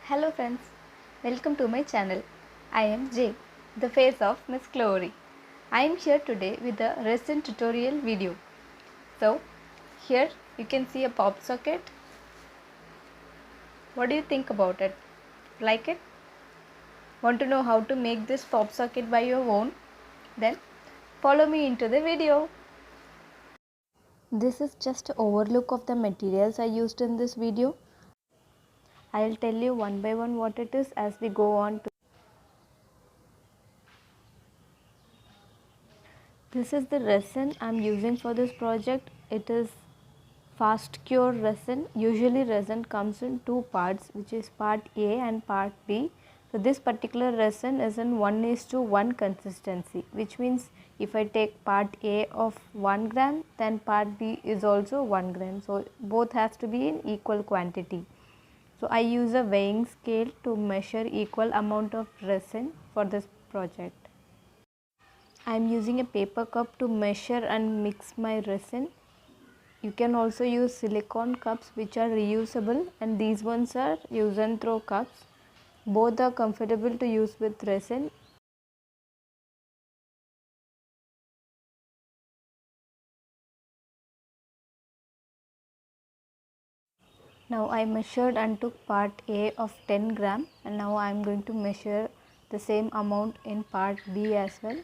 Hello friends, welcome to my channel. I am Jay, the face of Miss Glory. I am here today with a resin tutorial video. So, here you can see a pop socket. What do you think about it? Like it? Want to know how to make this pop socket by your own? Then follow me into the video. This is just an overlook of the materials I used in this video. I'll tell you one by one what it is as we go on. This is the resin I'm using for this project. It is fast cure resin. Usually resin comes in two parts, which is part A and part B. So this particular resin is in 1:1 consistency, which means if I take part A of 1 gram, then part B is also 1 gram. So both has to be in equal quantity. So I use a weighing scale to measure equal amount of resin for this project. I am using a paper cup to measure and mix my resin. You can also use silicone cups which are reusable, and these ones are use and throw cups. Both are comfortable to use with resin. Now I measured and took part A of 10 gram, and now I am going to measure the same amount in part B as well.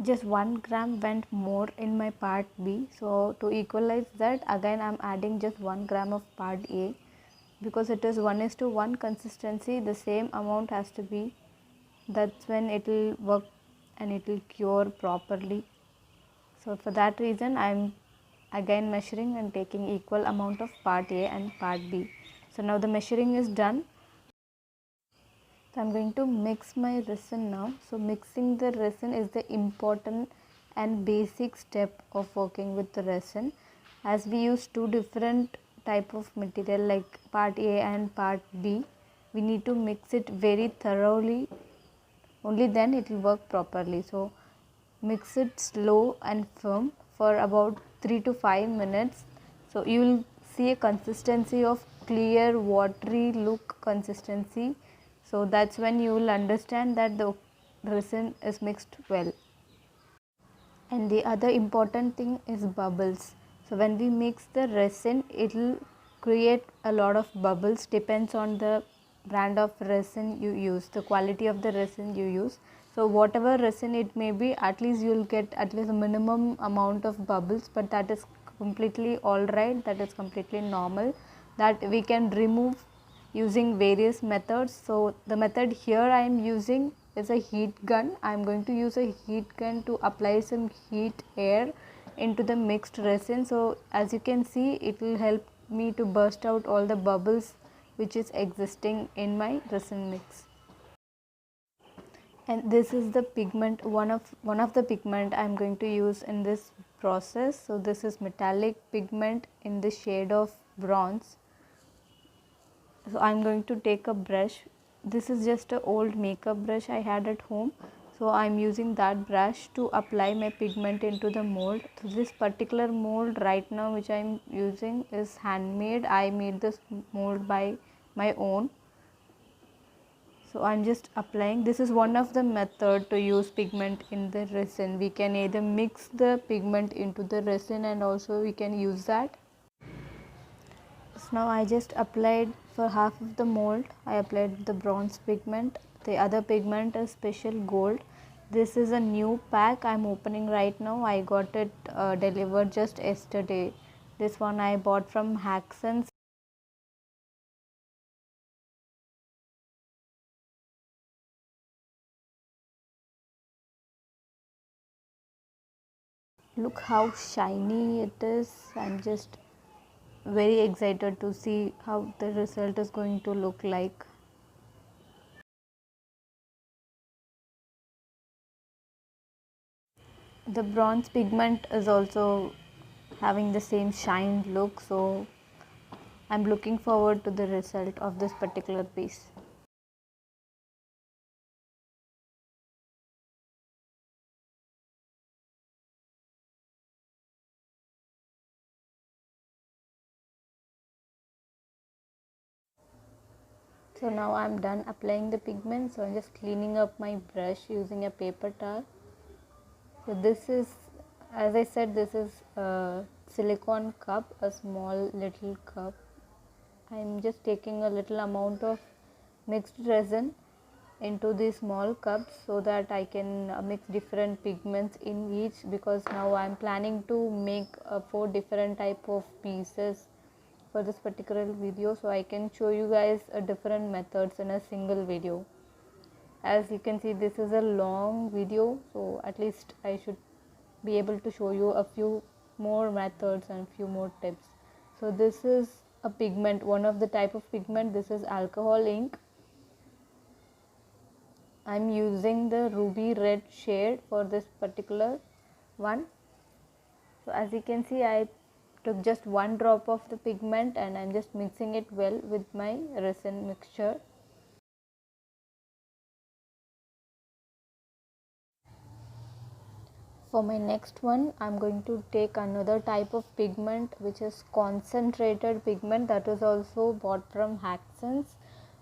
Just 1 gram went more in my part B, so to equalize that again I am adding just 1 gram of part A. Because it is 1:1 consistency, the same amount has to be. That's when it will work and it will cure properly. So for that reason I am again measuring and taking equal amount of part A and part B. So now the measuring is done. So I am going to mix my resin now. So mixing the resin is the important and basic step of working with the resin, as we use two different type of material like part A and part B. We need to mix it very thoroughly, only then it will work properly. So mix it slow and firm for about 3 to 5 minutes. So you will see a consistency of clear watery look consistency. So that's when you will understand that the resin is mixed well. And the other important thing is bubbles. So when we mix the resin, it will create a lot of bubbles. Depends on the brand of resin you use, the quality of the resin you use. So whatever resin it may be, at least you will get at least a minimum amount of bubbles, but that is completely alright, that is completely normal, that we can remove using various methods. So the method here I am using is a heat gun. I am going to use a heat gun to apply some heat air into the mixed resin. So as you can see, it will help me to burst out all the bubbles which is existing in my resin mix. And this is the pigment, one of the pigment I am going to use in this process. So this is metallic pigment in the shade of bronze. So I am going to take a brush. This is just an old makeup brush I had at home. So I am using that brush to apply my pigment into the mold. So this particular mold right now which I am using is handmade. I made this mold by my own. So I am just applying. This is one of the method to use pigment in the resin. We can either mix the pigment into the resin and also we can use that. So now I just applied for half of the mold. I applied the bronze pigment. The other pigment is special gold. This is a new pack I am opening right now. I got it delivered just yesterday. This one I bought from Haxens. Look how shiny it is. I'm just very excited to see how the result is going to look like. The bronze pigment is also having the same shine look, so I'm looking forward to the result of this particular piece. So now I'm done applying the pigment, so I'm just cleaning up my brush using a paper towel. So this is, as I said, this is a silicone cup, a small little cup. I'm just taking a little amount of mixed resin into these small cups so that I can mix different pigments in each, because now I'm planning to make 4 different type of pieces for this particular video, so I can show you guys different methods in a single video. As you can see, this is a long video, so at least I should be able to show you a few more methods and few more tips. So this is a pigment, one of the type of pigment. This is alcohol ink. I'm using the ruby red shade for this particular one. So as you can see, I took just 1 drop of the pigment and I'm just mixing it well with my resin mixture. For my next one, I'm going to take another type of pigment, which is concentrated pigment, that is also bought from Haxens.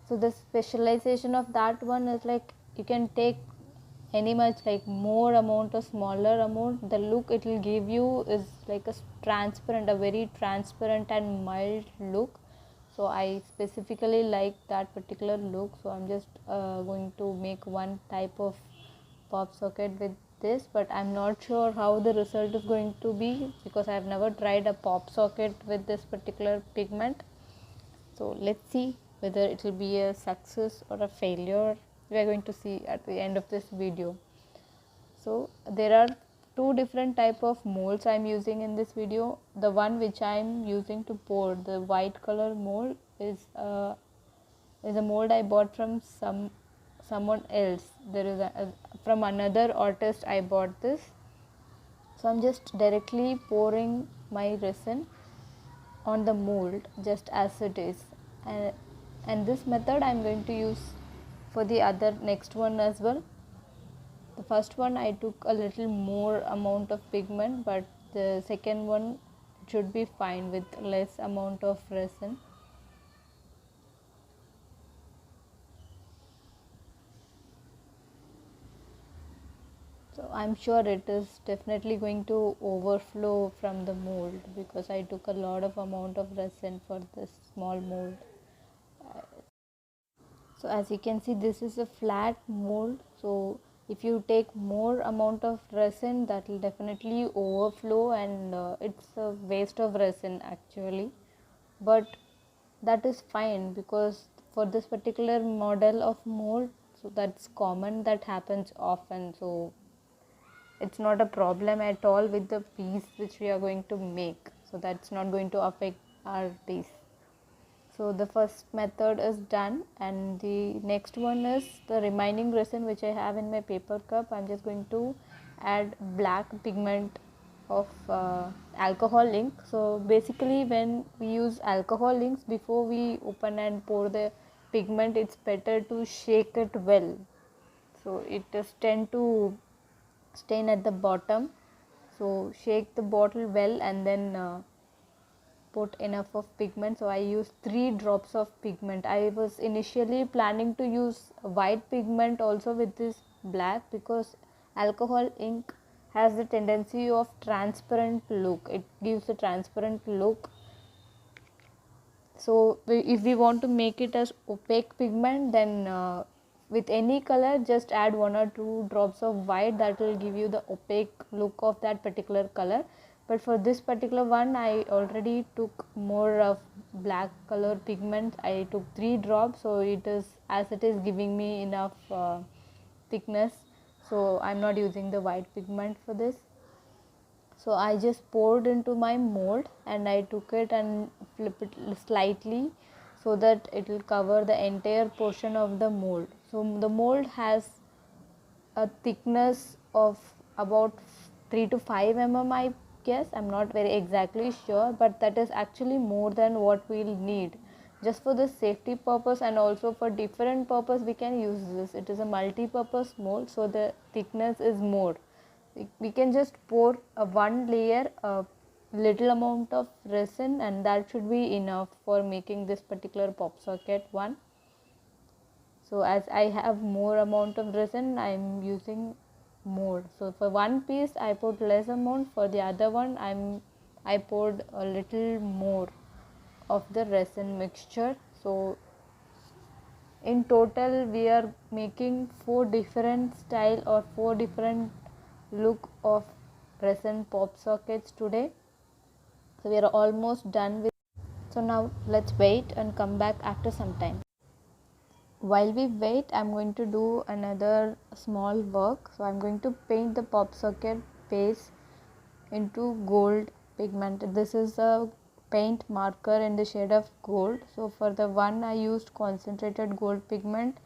So the specialization of that one is like you can take any much like more amount or smaller amount. The look it will give you is like a transparent, a very transparent and mild look. So I specifically like that particular look. So I'm just going to make one type of pop socket with this, but I'm not sure how the result is going to be because I've never tried a pop socket with this particular pigment. So let's see whether it will be a success or a failure. We are going to see at the end of this video. So there are 2 different type of molds I'm using in this video. The one which I'm using to pour, the white color mold, is a mold I bought from someone else. There is from another artist I bought this. So I'm just directly pouring my resin on the mold just as it is, and this method I'm going to use for the other next one as well. The first one I took a little more amount of pigment, but the second one should be fine with less amount of resin. So I'm sure it is definitely going to overflow from the mold because I took a lot of amount of resin for this small mold. So as you can see, this is a flat mold. So if you take more amount of resin, that will definitely overflow, and it's a waste of resin actually. But that is fine because for this particular model of mold, so that's common, that happens often. So it's not a problem at all with the piece which we are going to make. So that's not going to affect our piece. So the first method is done, and the next one is the remaining resin which I have in my paper cup. I'm just going to add black pigment of alcohol ink. So basically when we use alcohol inks, before we open and pour the pigment, it's better to shake it well. So it is tend to stain at the bottom. So shake the bottle well and then put enough of pigment. So I used 3 drops of pigment. I was initially planning to use white pigment also with this black, because alcohol ink has the tendency of transparent look. It gives a transparent look. So if we want to make it as opaque pigment, then with any color just add 1 or 2 drops of white. That will give you the opaque look of that particular color. But for this particular one, I already took more of black color pigment. I took 3 drops, so it is, as it is giving me enough thickness, so I'm not using the white pigment for this. So I just poured into my mold and I took it and flip it slightly so that it will cover the entire portion of the mold. So the mold has a thickness of about 3 to 5 mm, I guess. I'm not very exactly sure, but that is actually more than what we'll need. Just for the safety purpose and also for different purpose we can use this. It is a multi-purpose mold, so the thickness is more. We can just pour a 1 layer, a little amount of resin, and that should be enough for making this particular pop socket one. So as I have more amount of resin, I am using more. So for one piece I put less amount, for the other one I poured a little more of the resin mixture. So in total we are making 4 different style or 4 different look of resin pop sockets today. So we are almost done with. So now let's wait and come back after some time. While we wait, I'm going to do another small work. So I'm going to paint the pop socket base into gold pigment. This is a paint marker in the shade of gold. So for the one I used concentrated gold pigment,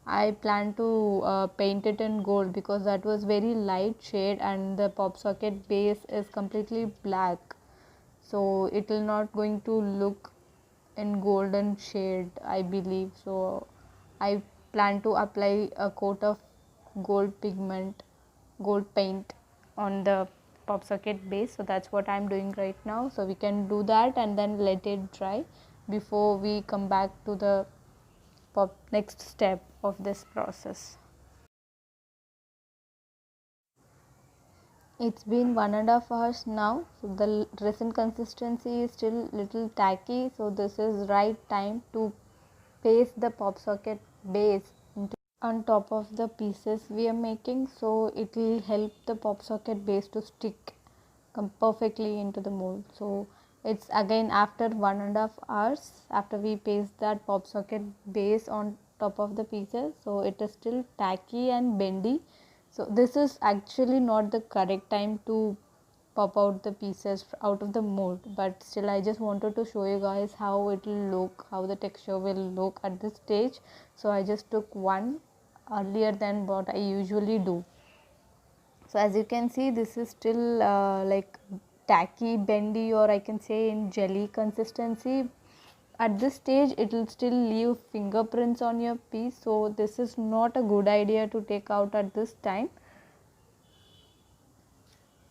I plan to paint it in gold because that was very light shade and the pop socket base is completely black. So it will not going to look in golden shade, I believe. So I plan to apply a coat of gold pigment, gold paint on the pop socket base. So that's what I'm doing right now. So we can do that and then let it dry before we come back to the next step of this process. It's been 1.5 hours now, so the resin consistency is still little tacky, so this is right time to paste the pop socket base on top of the pieces we are making, so it will help the pop socket base to stick perfectly into the mold. So it's again after 1.5 hours after we paste that pop socket base on top of the pieces, so it is still tacky and bendy. So this is actually not the correct time to pop out the pieces out of the mold, but still I just wanted to show you guys how it will look, how the texture will look at this stage. So I just took one earlier than what I usually do. So as you can see, this is still like tacky, bendy, or I can say in jelly consistency. At this stage it will still leave fingerprints on your piece, so this is not a good idea to take out at this time.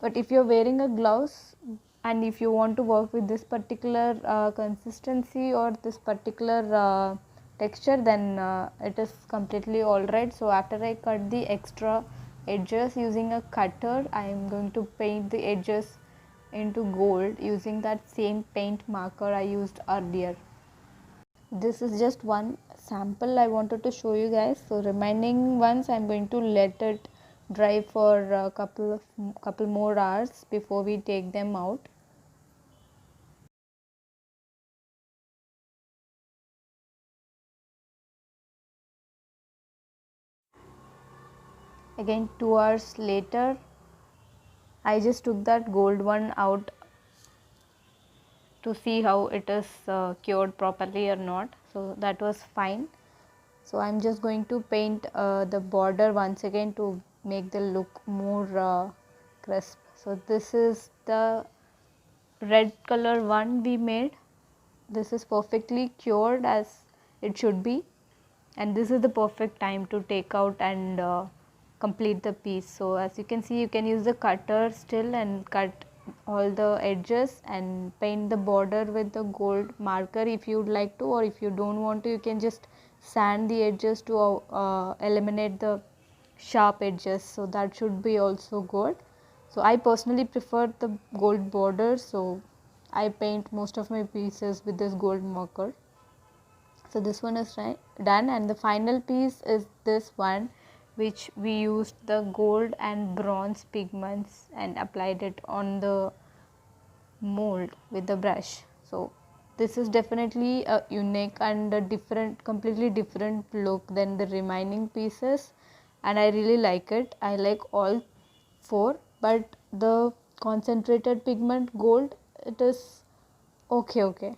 But if you're wearing a gloves and if you want to work with this particular consistency or this particular texture, then it is completely alright. So after I cut the extra edges using a cutter, I am going to paint the edges into gold using that same paint marker I used earlier. This is just one sample I wanted to show you guys. So remaining ones I'm going to let it dry for a couple more hours before we take them out. Again 2 hours later, I just took that gold one out to see how it is cured properly or not. So that was fine. So I'm just going to paint the border once again to make the look more crisp. So this is the red color one we made. This is perfectly cured as it should be, and this is the perfect time to take out and complete the piece. So as you can see, you can use the cutter still and cut all the edges and paint the border with the gold marker if you would like to, or if you don't want to, you can just sand the edges to eliminate the sharp edges. So that should be also good. So I personally prefer the gold border, so I paint most of my pieces with this gold marker. So this one is done, and the final piece is this one, which we used the gold and bronze pigments and applied it on the mold with the brush. So this is definitely a unique and a different, completely different look than the remaining pieces, and I really like it. I like all 4, but the concentrated pigment gold, it is okay.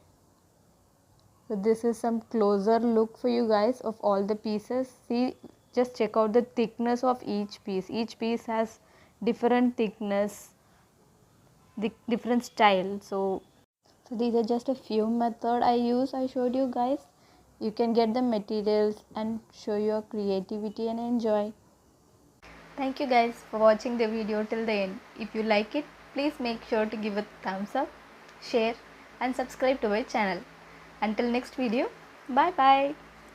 So this is some closer look for you guys of all the pieces. See, just check out the thickness of each piece. Each piece has different thickness, the different style. So these are just a few method I showed you guys. You can get the materials and show your creativity and enjoy. Thank you guys for watching the video till the end. If you like it, please make sure to give a thumbs up, share and subscribe to my channel. Until next video, bye bye.